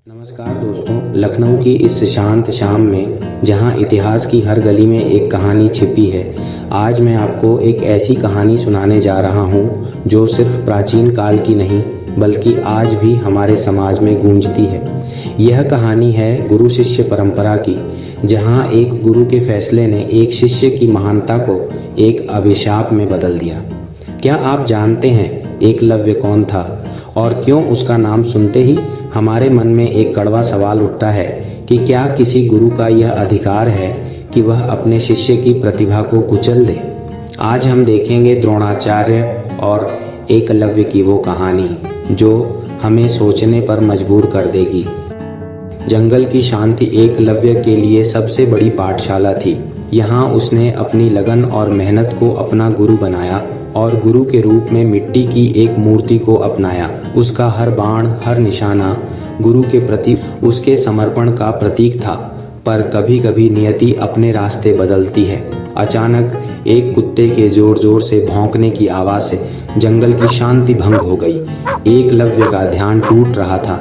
नमस्कार दोस्तों, लखनऊ की इस शांत शाम में जहां इतिहास की हर गली में एक कहानी छिपी है, आज मैं आपको एक ऐसी कहानी सुनाने जा रहा हूं जो सिर्फ प्राचीन काल की नहीं बल्कि आज भी हमारे समाज में गूंजती है। यह कहानी है गुरु शिष्य परंपरा की, जहां एक गुरु के फैसले ने एक शिष्य की महानता को एक अभिशाप में बदल दिया। क्या आप जानते हैं एकलव्य कौन था और क्यों उसका नाम सुनते ही हमारे मन में एक कड़वा सवाल उठता है कि क्या किसी गुरु का यह अधिकार है कि वह अपने शिष्य की प्रतिभा को कुचल दे। आज हम देखेंगे द्रोणाचार्य और एकलव्य की वो कहानी जो हमें सोचने पर मजबूर कर देगी। जंगल की शांति एकलव्य के लिए सबसे बड़ी पाठशाला थी। यहाँ उसने अपनी लगन और मेहनत को अपना गुरु बनाया और गुरु के रूप में मिट्टी की एक मूर्ति को अपनाया। उसका हर बाण, हर निशाना गुरु के प्रति उसके समर्पण का प्रतीक था। पर कभी कभी नियति अपने रास्ते बदलती है। अचानक एक कुत्ते के जोर जोर से भौंकने की आवाज से जंगल की शांति भंग हो गई। एकलव्य का ध्यान टूट रहा था,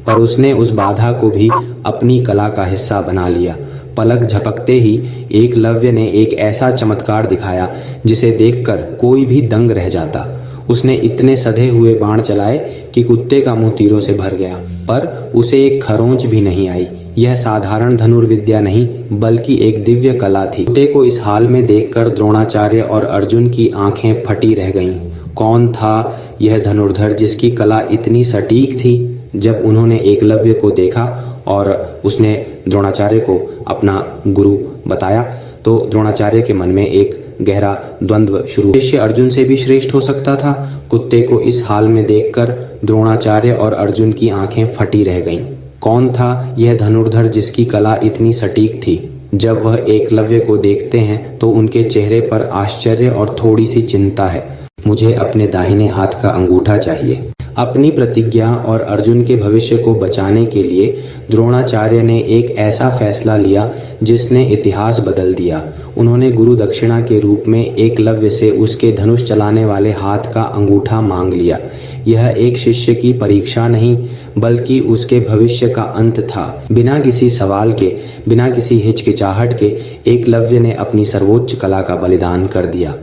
पर उसने उस बाधा को भी अपनी कला का हिस्सा बना लिया। पलक झपकते ही एकलव्य ने एक ऐसा चमत्कार दिखाया जिसे देखकर कोई भी दंग रह जाता। उसने इतने सधे हुए बाण चलाए कि कुत्ते का मुंह तीरों से भर गया, पर उसे एक खरोंच भी नहीं आई। यह साधारण धनुर्विद्या नहीं बल्कि एक दिव्य कला थी। कुत्ते को इस हाल में देखकर द्रोणाचार्य और अर्जुन की आंखें फटी रह गईं। कौन था यह धनुर्धर जिसकी कला इतनी सटीक थी? जब उन्होंने एकलव्य को देखा और उसने द्रोणाचार्य को अपना गुरु बताया तो द्रोणाचार्य के मन में एक गहरा द्वंद्व शुरू। शिष्य अर्जुन से भी श्रेष्ठ हो सकता था। कुत्ते को इस हाल में देखकर द्रोणाचार्य और अर्जुन की आंखें फटी रह गईं। कौन था यह धनुर्धर जिसकी कला इतनी सटीक थी? जब वह एकलव्य को देखते हैं तो उनके चेहरे पर आश्चर्य और थोड़ी सी चिंता है। मुझे अपने दाहिने हाथ का अंगूठा चाहिए। अपनी प्रतिज्ञा और अर्जुन के भविष्य को बचाने के लिए द्रोणाचार्य ने एक ऐसा फैसला लिया जिसने इतिहास बदल दिया। उन्होंने गुरु दक्षिणा के रूप में एकलव्य से उसके धनुष चलाने वाले हाथ का अंगूठा मांग लिया। यह एक शिष्य की परीक्षा नहीं बल्कि उसके भविष्य का अंत था। बिना किसी सवाल के, बिना किसी हिचकिचाहट के एकलव्य ने अपनी सर्वोच्च कला का बलिदान कर दिया।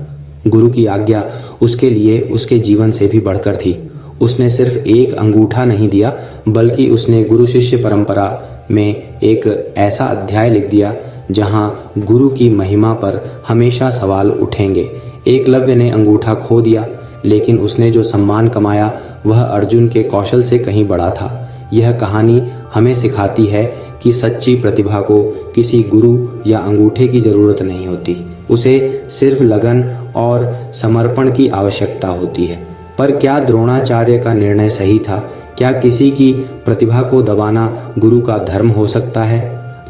गुरु की आज्ञा उसके लिए उसके जीवन से भी बढ़कर थी। उसने सिर्फ एक अंगूठा नहीं दिया बल्कि उसने गुरु शिष्य परंपरा में एक ऐसा अध्याय लिख दिया जहां गुरु की महिमा पर हमेशा सवाल उठेंगे। एकलव्य ने अंगूठा खो दिया, लेकिन उसने जो सम्मान कमाया वह अर्जुन के कौशल से कहीं बड़ा था। यह कहानी हमें सिखाती है कि सच्ची प्रतिभा को किसी गुरु या अंगूठे की जरूरत नहीं होती, उसे सिर्फ लगन और समर्पण की आवश्यकता होती है। पर क्या द्रोणाचार्य का निर्णय सही था? क्या किसी की प्रतिभा को दबाना गुरु का धर्म हो सकता है?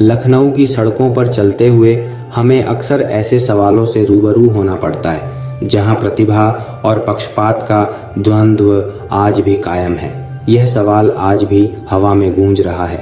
लखनऊ की सड़कों पर चलते हुए हमें अक्सर ऐसे सवालों से रूबरू होना पड़ता है जहां प्रतिभा और पक्षपात का द्वंद्व आज भी कायम है। यह सवाल आज भी हवा में गूंज रहा है।